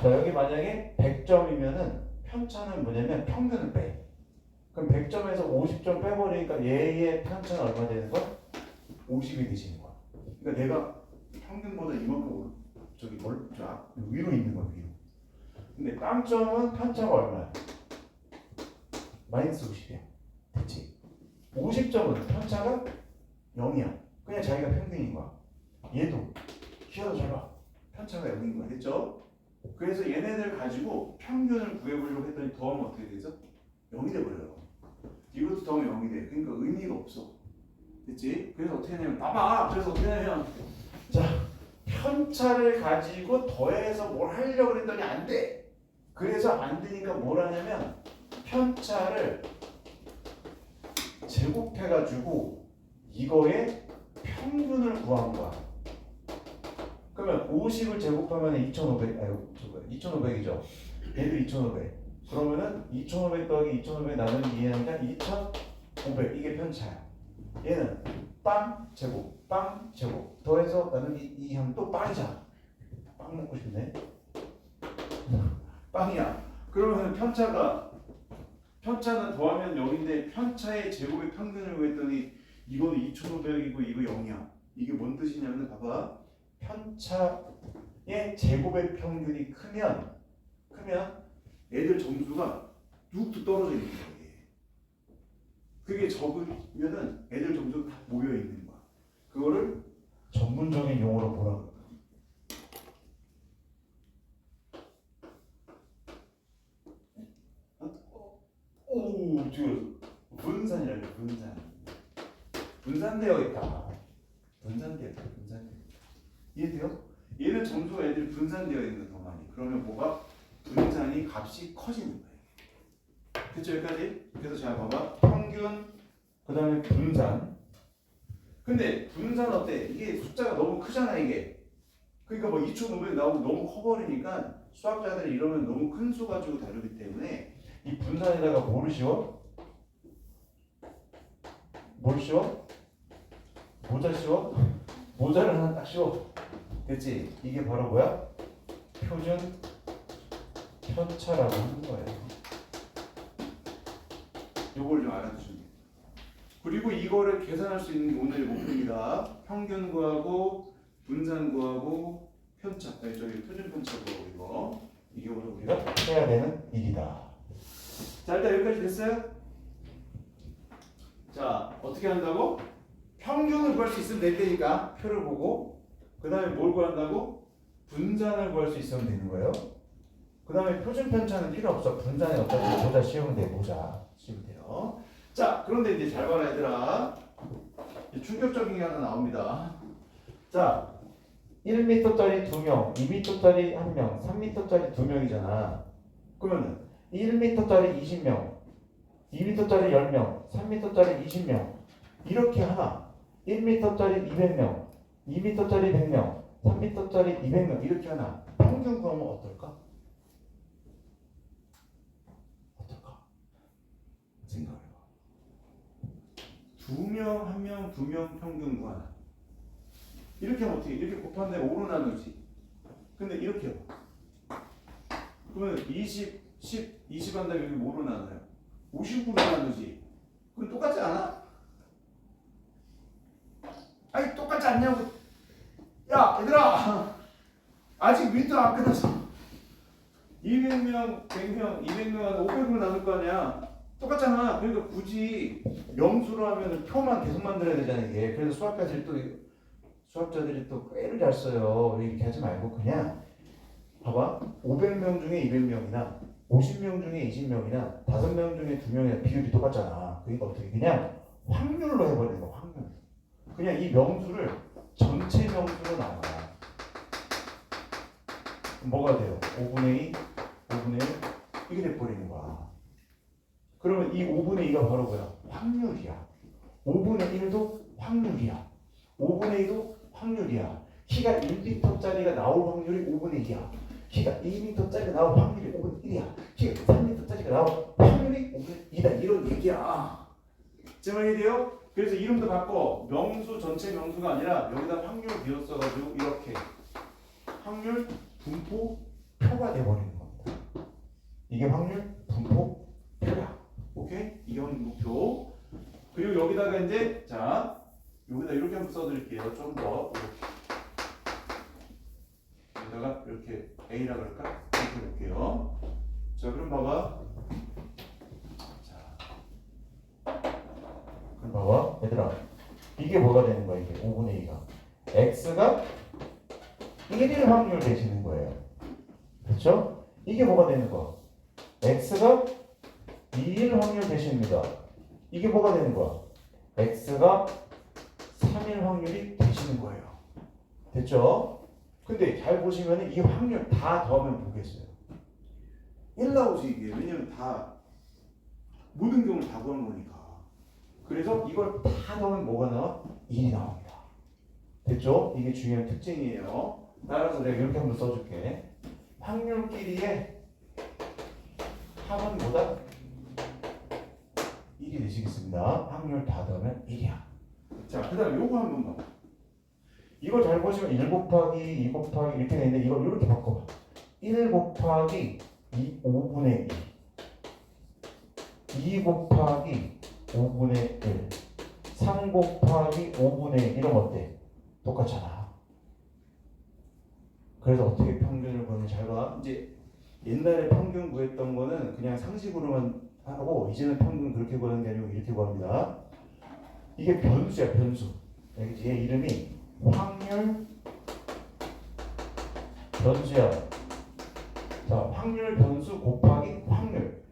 Speaker 1: 자, 여기 만약에 100점이면은 편차는 뭐냐면 평균을 빼. 그럼 100점에서 50점 빼버리니까 얘의 편차는 얼마 되는 거야? 50이 되시는 거야. 그러니까 내가 평균보다 이만큼 위로 있는 거야, 위로. 근데 빵점은 편차가 얼마야? 마이너스 50이야. 됐지? 50점은 편차가 0이야. 그냥 자기가 평균인 거야. 얘도 키워도 잘 봐. 편차가 0인 거야. 됐죠? 그래서 얘네들 가지고 평균을 구해보려고 했더니 더하면 어떻게 되죠? 0이 돼버려요. 이것도 더하면 0이 돼. 그러니까 의미가 없어. 됐지? 그래서 어떻게 하냐면 봐봐. 그래서 어떻게 하냐면 자, 편차를 가지고 더해서 뭘 하려고 했더니 안 돼. 그래서 안 되니까 뭘 하냐면 편차를 제곱해가지고 이거의 평균을 구한 거야. 그러면 50을 제곱하면 2,500이죠. 얘도 2,500. 그러면은 2,500 더하기 2,500 나누기 2하니까 2,500. 이게 편차야. 얘는 빵 제곱 더해서 나누기 2 하면 또 빵이잖아. 빵 먹고 싶네. 빵이야. 그러면 편차는 더하면 0인데 편차의 제곱의 평균을 구했더니 이거는 2,500이고 이거 0이야. 이게 뭔 뜻이냐면 봐봐. 편차의 제곱의 평균이 크면 애들 점수가 뚝뚝 떨어져 있는 거야. 그게 적으면은 애들 점수가 다 모여 있는 거야. 그거를 전문적인 용어로 뭐라 그럴까? 지금 분산이라고 해. 분산되어 있다. 이해돼요? 얘는 점수가 애들이 분산되어 있는 거 더 많이. 그러면 뭐가 분산이 값이 커지는 거예요. 그쵸 여기까지? 그래서 잘 봐봐. 평균 그 다음에 분산. 근데 분산 어때? 이게 숫자가 너무 크잖아 이게. 그러니까 뭐 2,500 나오고 너무 커버리니까 수학자들이 이러면 너무 큰 수 가지고 다루기 때문에 이 분산에다가 뭐를 씌워? 뭘 씌워? 모자 씌워? 모자를 하나 딱 씌워. 됐지? 이게 바로 뭐야? 표준 편차라고 하는 거예요. 요걸 좀 알아두시면 돼요. 그리고 이거를 계산할 수 있는 게 오늘의 목표입니다. 평균 구하고 분산 구하고 편차, 아니 저기 표준 편차 구하고 이게 오늘 우리가 해야 되는 일이다. 자, 일단 여기까지 됐어요? 자, 어떻게 한다고? 평균을 구할 수 있으면 될 테니까 표를 보고 그 다음에 뭘 구한다고? 분산을 구할 수 있으면 되는 거예요. 그 다음에 표준 편차는 필요 없어. 분산에 어차피 보자 씌우면 돼. 보자 씌우면 돼요. 자, 그런데 이제 잘 봐라 얘들아. 충격적인 게 하나 나옵니다. 자, 1m짜리 2명, 2m짜리 1명, 3m짜리 2명이잖아. 그러면 1m짜리 20명, 2m짜리 10명, 3m짜리 20명 이렇게 하나 1m짜리 200명, 2m짜리 100명, 3m짜리 200명 이렇게 하나 평균 구하면 어떨까? 어떨까? 생각해봐. 2명, 1명, 2명 평균 구하나 이렇게 하면 어떻게? 이렇게 곱한 다음에 5로 나누지. 근데 이렇게 해봐. 그러면 20, 10, 20 한 다음에 여기 뭐로 나눠요? 50으로 나누지. 그건 똑같지 않아? 아니 똑같지 않냐고. 야 얘들아 아직 민트 안 끝났어. 200명, 100명, 200명, 500으로 나눌 거 아니야. 똑같잖아. 그러니까 굳이 명수로 하면 표만 계속 만들어야 되잖아 이게. 그래서 수학자들이 또 꽤를 잘 써요. 이렇게 하지 말고 그냥 봐봐. 500명 중에 200명이나 50명 중에 20명이나 5명 중에 2명이나 비율이 똑같잖아. 그러니까 어떻게 그냥 확률로 해버리는 거. 확률. 그냥 이 명수를 전체 명수로 나눠. 뭐가 돼요? 5분의 2, 5분의 1 이게 돼버리는 거야. 그러면 이 5분의 2가 바로 뭐야? 확률이야. 5분의 1도 확률이야. 5분의 2도 확률이야. 키가 1m짜리가 나올 확률이 5분의 2야. 키가 2m짜리가 나올 확률이 5분의 1이야. 키가 3m짜리가 나올 확률이 5분의 2다. 이런 얘기야. 정말 돼요? 그래서 이름도 바꿔. 명수 전체 명수가 아니라 여기다 확률 비웠어가지고 이렇게 확률 분포표가 돼버리는 겁니다. 이게 확률 분포표야. 오케이? 이게 확률표. 그리고 여기다가 이제 자 여기다 이렇게 한번 써드릴게요. 좀 더 여기다가 이렇게 A라 그럴까? 이렇게 볼게요. 자 그럼 봐봐. 그럼 봐봐 얘들아 이게 뭐가 되는 거야? 이게 5분의 2가 X가 1일 확률 되시는 거예요. 그렇죠? 이게 뭐가 되는 거야? X가 2일 확률 되십니다. 이게 뭐가 되는 거야? X가 3일 확률이 되시는 거예요. 됐죠? 근데 잘 보시면 이 확률 다 더하면 뭐겠어요? 1 나오지 이게. 왜냐면 다 모든 경우를 다 구하는 거니까. 그래서 이걸 다 더하면 뭐가 나와? 1이 나옵니다. 됐죠? 이게 중요한 특징이에요. 따라서 내가 이렇게 한번 써줄게. 확률끼리의 합은 뭐다? 1이 되시겠습니다. 확률 다 더하면 1이야. 자, 그 다음 요거 한번 봐. 이걸 잘 보시면 1 곱하기 2 곱하기 이렇게 되는데 이걸 이렇게 바꿔봐. 1 곱하기 5분의 2 2 곱하기 5분의 1 3 곱하기 5분의 1 이러면 어때? 똑같잖아. 그래서 어떻게 평균을 구하면 잘 봐. 이제 옛날에 평균 구했던 거는 그냥 상식으로만 하고 이제는 평균 그렇게 구하는 게 아니고 이렇게 구합니다. 이게 변수야 변수. 여기 얘 이름이 확률 변수야. 자 확률 변수 곱하기 확률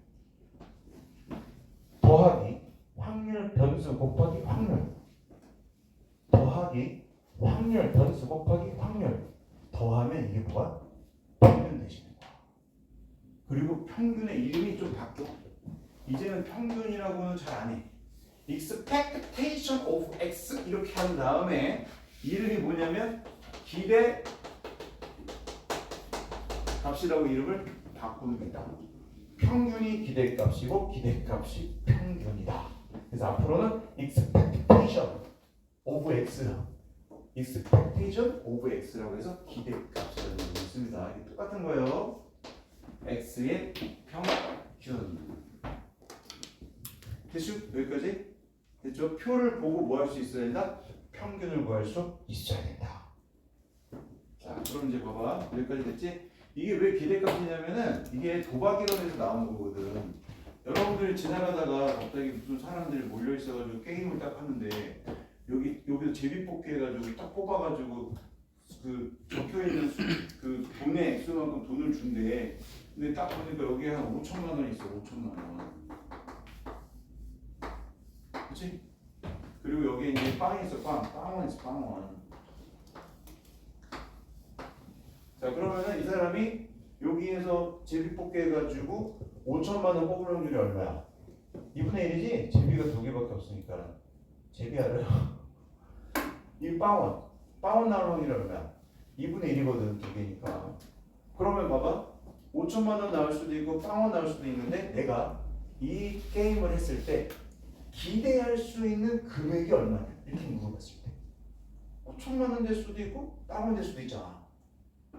Speaker 1: 더하기 확률 변수 곱하기 확률 더하기 확률 변수 곱하기 확률 더하면 이게 뭐야? 평균 되시는 거야. 그리고 평균의 이름이 좀 바뀌어. 이제는 평균이라고는 잘 안 해. expectation of x 이렇게 한 다음에 이름이 뭐냐면 기대 값이라고 이름을 바꿉니다. 평균이 기대값이고 기대값이 평균이다. 그래서 앞으로는 expectation of x expectation of x라고 해서 기대값이라는 게 있습니다. 이게 똑같은 거예요. x의 평균. 됐죠? 여기까지? 됐죠? 표를 보고 뭐 할 수 있어야 된다? 평균을 구할 수 있어야 된다. 자, 그럼 이제 봐봐. 여기까지 됐지? 이게 왜 기대값이냐면은 이게 도박 이론에서 나온 거거든. 여러분들이 지나가다가 갑자기 무슨 사람들이 몰려 있어가지고 게임을 딱 하는데 여기서 제비뽑기 해가지고 딱 뽑아가지고 그 적혀 있는 그 돈의 액수만큼 돈을 준대. 근데 딱 보니까 여기에 한 5천만 원이 있어. 5천만 원. 그치? 그리고 여기에 이제 빵이 있어. 빵원 있어. 빵원. 자, 그러면은 이 사람이 여기에서 제비뽑기 해가지고 5천만 원 뽑을 확률이 얼마야? 2분의 1이지? 제비가 2개밖에 없으니까. 제비 알아요? 이 빵원 나올 확률이 얼마야? 2분의 1이거든. 2개니까. 그러면 봐봐. 5천만 원 나올 수도 있고 빵원 나올 수도 있는데 내가 이 게임을 했을 때 기대할 수 있는 금액이 얼마냐? 이렇게 물어봤을 때 5천만 원 될 수도 있고 빵원 될 수도 있잖아.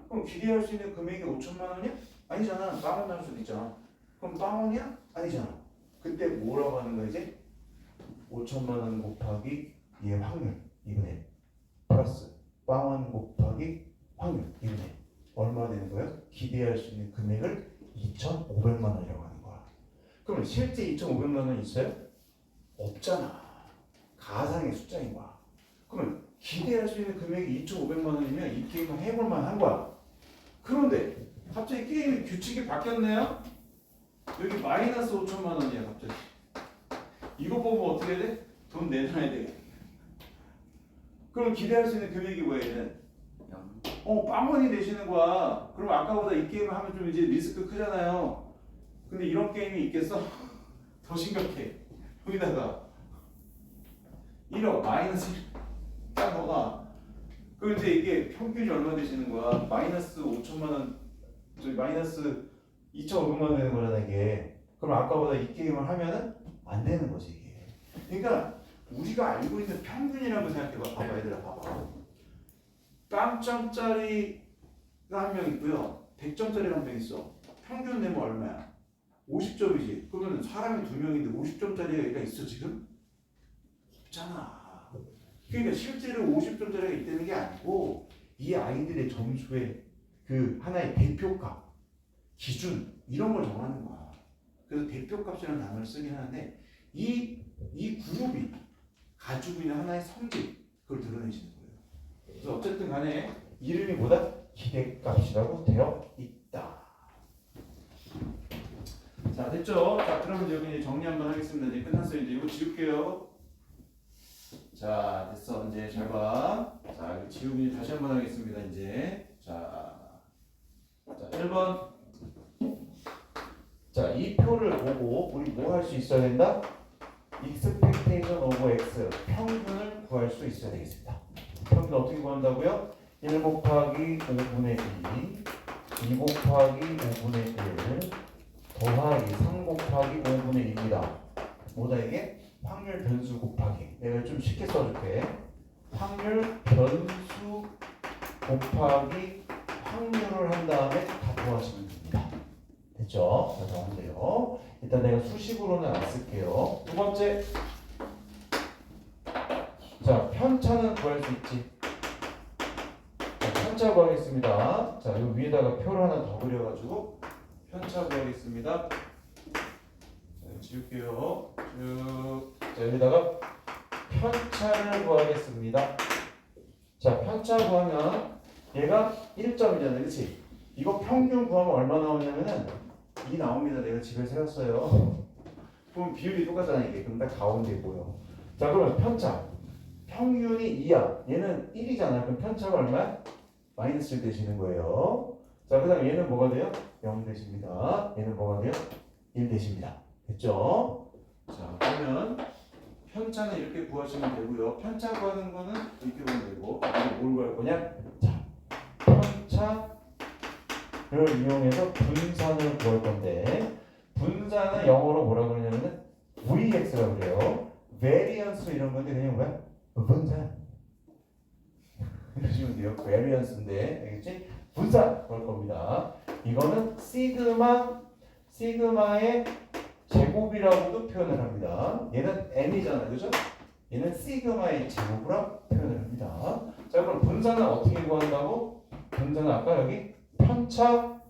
Speaker 1: 그럼 기대할 수 있는 금액이 5천만 원이야? 아니잖아. 빵원 나올 수도 있잖아. 그럼 빵원이야? 아니잖아. 그때 뭐라고 하는 거야 이제? 5천만 원 곱하기 얘 확률 2분의 1 플러스 빵원 곱하기 확률 2분의 1 얼마 되는 거예요? 기대할 수 있는 금액을 2,500만 원이라고 하는 거야. 그러면 실제 2,500만 원 있어요? 없잖아. 가상의 숫자인 거야. 그러면 기대할 수 있는 금액이 2,500만 원이면 이 게임을 해볼 만한 거야. 그런데 갑자기 게임의 규칙이 바뀌었네요. 여기 마이너스 5천만 원이야 갑자기. 이거 보면 어떻게 돼? 돈 내놔야 돼. 그럼 기대할 수 있는 금액이 뭐야 얘는? 빵원이 되시는 거야. 그럼 아까보다 이 게임을 하면 좀 이제 리스크 크잖아요. 근데 이런 게임이 있겠어? 더 심각해. 여기다가 1억 마이너스 딱 넣어놔. 그럼 이제 이게 평균이 얼마 되시는 거야? 마이너스 5천만 원, 마이너스 2,500만 원 되는 거잖아 이게. 그럼 아까보다 이 게임을 하면은 안 되는 거지 이게. 그러니까 우리가 알고 있는 평균이라고 생각해봐. 봐봐 얘들아 봐봐. 빵점짜리가 한 명 있고요. 100점짜리가 한 명 있어. 평균 내면 얼마야? 50점이지. 그러면 사람이 2명인데 50점짜리가 얘가 있어 지금? 없잖아. 그러니까 실제로 50점짜리가 있다는 게 아니고 이 아이들의 점수의 그 하나의 대표값, 기준 이런 걸 정하는 거야. 그래서 대표값이라는 단어를 쓰긴 하는데 이 그룹이 가지고 있는 하나의 성질 그걸 드러내시는 거예요. 그래서 어쨌든 간에 이름이 뭐다? 기대값이라고 되어 있다. 자 됐죠? 자 그러면 여기 이제 정리 한번 하겠습니다. 이제 끝났어요. 이제 이거 지울게요. 자 됐어. 이제 잘 봐. 자 여기 지우기 다시 한번 하겠습니다. 이제 자 1번. 자 이 표를 보고 우리 뭐 할 수 있어야 된다? expectation of x 평균을 구할 수 있어야 되겠습니다. 평균 어떻게 구한다고요? 1 곱하기 5분의 2, 2 곱하기 5분의 1 더하기 3 곱하기 5분의 1입니다. 뭐다 이게? 확률 변수 곱하기. 내가 좀 쉽게 써줄게. 확률 변수 곱하기 확률을 한 다음에 다 구하시면 됩니다. 됐죠? 자, 나오는데요. 일단 내가 수식으로는 안 쓸게요. 두 번째. 자, 편차는 구할 수 있지. 자, 편차 구하겠습니다. 자, 이 위에다가 표를 하나 더 그려가지고 편차 구하겠습니다. 자, 지울게요. 쭉. 자, 여기다가 편차를 구하겠습니다. 자, 편차 구하면 얘가 1점이잖아요. 그렇지? 이거 평균 구하면 얼마 나오냐면은 2 나옵니다. 내가 집에 세웠어요. 그럼 비율이 똑같잖아 이게. 그럼 딱 가운데 보여. 자, 그러면 편차. 평균이 2야. 얘는 1이잖아. 그럼 편차가 얼마야? 마이너스 1 되시는 거예요. 자, 그 다음 얘는 뭐가 돼요? 0 되십니다. 얘는 뭐가 돼요? 1 되십니다. 됐죠? 자, 그러면 편차는 이렇게 구하시면 되고요. 편차 구하는 거는 이렇게 보면 되고 이게 뭘 구할 거냐? 자, 편차를 이용해서 분산을 구할 건데 분산은 영어로 뭐라 그러냐면은 VX라고 그래요. variance 이런 건데 그냥 뭐야? 분산. 이러시면 돼요. variance인데 알겠지? 분산 구할 겁니다. 이거는 시그마의 제곱이라고도 표현을 합니다. 얘는 n이잖아, 그죠? 얘는 시그마의 제곱으로 표현을 합니다. 자, 그럼 분산은 어떻게 구한다고? 분산은 아까 여기 편차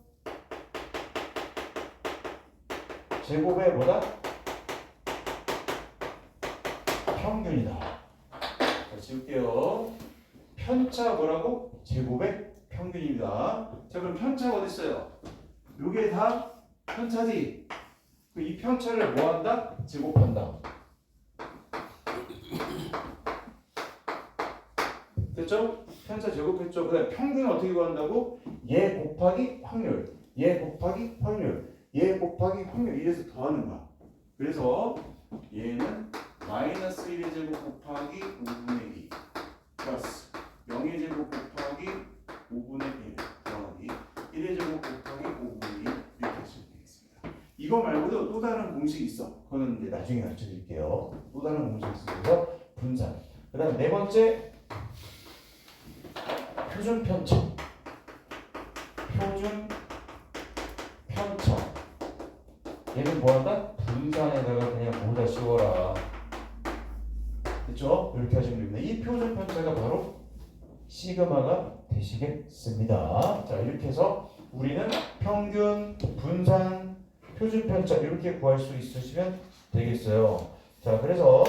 Speaker 1: 제곱의 뭐다? 평균이다. 자, 지울게요. 편차 뭐라고? 제곱의 평균입니다. 자, 그럼 편차가 어디 있어요? 요게 다 편차지. 이 편차를 뭐 한다? 제곱한다. 됐죠? 편차 제곱했죠. 그다음에 평균은 어떻게 구한다고? 얘 곱하기 확률, 얘 곱하기 확률, 얘 곱하기 확률 이래서 더하는 거야. 그래서 얘는 마이너스 1의 제곱 곱하기 5분의 2 플러스 0의 제곱 곱하기 5분의 1 더하기 1의 제곱 곱하기 5분의 2 이렇게 하시면 되겠습니다. 이거 말고도 또 다른 공식이 있어. 그거는 이제 나중에 가르쳐 드릴게요. 또 다른 공식이 있어서 분산. 그 다음 네 번째 표준 편차. 표준 편차. 얘는 뭐한다? 분산에다가 그냥 모자 씌워라. 됐죠? 이렇게 하시면 됩니다. 이 표준 편차가 바로 시그마가 되시겠습니다. 자, 이렇게 해서 우리는 평균, 분산, 표준 편차 이렇게 구할 수 있으시면 되겠어요. 자, 그래서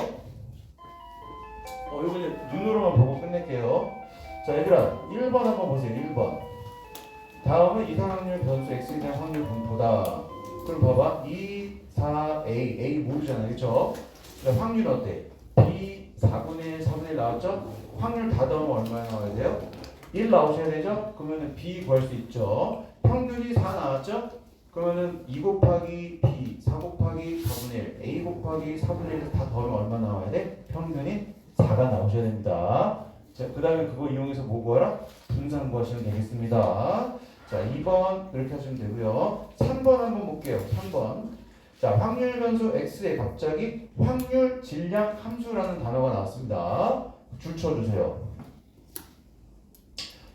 Speaker 1: 이거 이제 눈으로만 보고 끝낼게요. 자, 얘들아 1번 한번 보세요. 1번. 다음은 이상확률 변수 x에 대한 확률 분포다. 그럼 봐봐. 2, 4, a 모르잖아. 그쵸? 확률 어때? b 4분의 1, 4분의 1 나왔죠? 확률 다 더하면 얼마나 나와야 돼요? 1 나오셔야 되죠? 그러면은 b 구할 수 있죠. 평균이 4 나왔죠? 그러면은 2 곱하기 b 4 곱하기 4분의 1 a 곱하기 4분의 1 다 더하면 얼마 나와야 돼? 평균이 4가 나오셔야 됩니다. 자, 그 다음에 그거 이용해서 뭐 구하라? 분산 구하시면 되겠습니다. 자, 2번 이렇게 하시면 되고요. 3번 한번 볼게요. 3번. 자, 확률 변수 x에 갑자기 확률 질량 함수라는 단어가 나왔습니다. 줄 쳐주세요.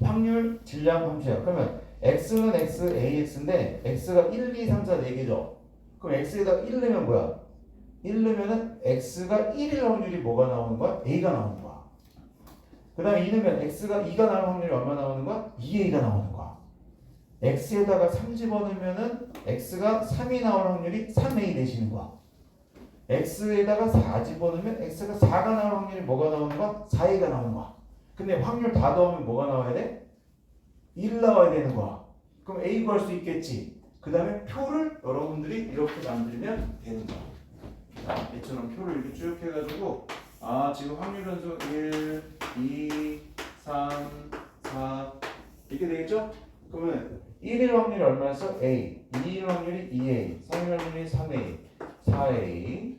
Speaker 1: 확률 질량 함수야. 그러면 x는 x, ax인데 x가 1, 2, 3, 4, 4개죠. 그럼 x에다가 1 넣으면 뭐야? 1 넣으면은 x가 1일 확률이 뭐가 나오는 거야? a가 나오는 거야. 그 다음에 2 넣으면 x가 2가 나올 확률이 얼마 나오는 거야? 2a가 나오는 거야. x에다가 3 집어넣으면은 x가 3이 나올 확률이 3a 되시는 거야. x에다가 4 집어넣으면 x가 4가 나올 확률이 뭐가 나오는 거야? 4a가 나오는 거야. 근데 확률 다 더하면 뭐가 나와야 돼? 1 나와야 되는 거야. 그럼 a 구할 수 있겠지. 그 다음에 표를 여러분들이 이렇게 만들면 되는 거야. 자, 얘처럼 표를 이렇게 쭉 해가지고 지금 확률 변수 1, 2, 3, 4 이렇게 되겠죠? 그러면 1일 확률이 얼마였어? A 2일 확률이 2A 3일 확률이 3A 4A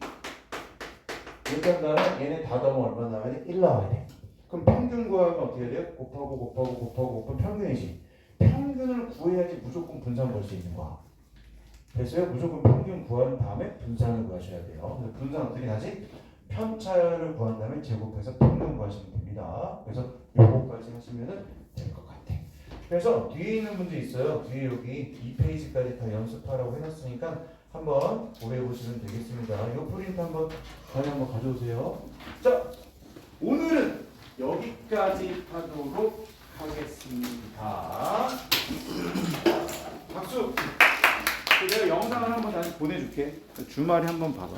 Speaker 1: 이렇게 한 다음에 얘네 다 더하면 얼마 나와야 돼? 1 나와야 돼. 그럼 평균 구하면 어떻게 해야 돼요? 곱하고 평균이지. 평균을 구해야지 무조건 분산 볼 수 있는 거야. 그래서 무조건 평균 구한 다음에 분산을 구하셔야 돼요. 그래서 분산 어떻게 하지? 편차를 구한 다음에 제곱해서 평균 구하시면 됩니다. 그래서 요거까지 하시면 될 것 같아. 그래서 뒤에 있는 문제 있어요. 뒤에 여기 2페이지까지 다 연습하라고 해놨으니까 한번 고려해 보시면 되겠습니다. 이 프린트 한번 다시 한번 가져오세요. 자, 오늘은 여기까지 하도록 하겠습니다. 박수! 내가 영상을 한번 다시 보내줄게. 주말에 한번 봐봐.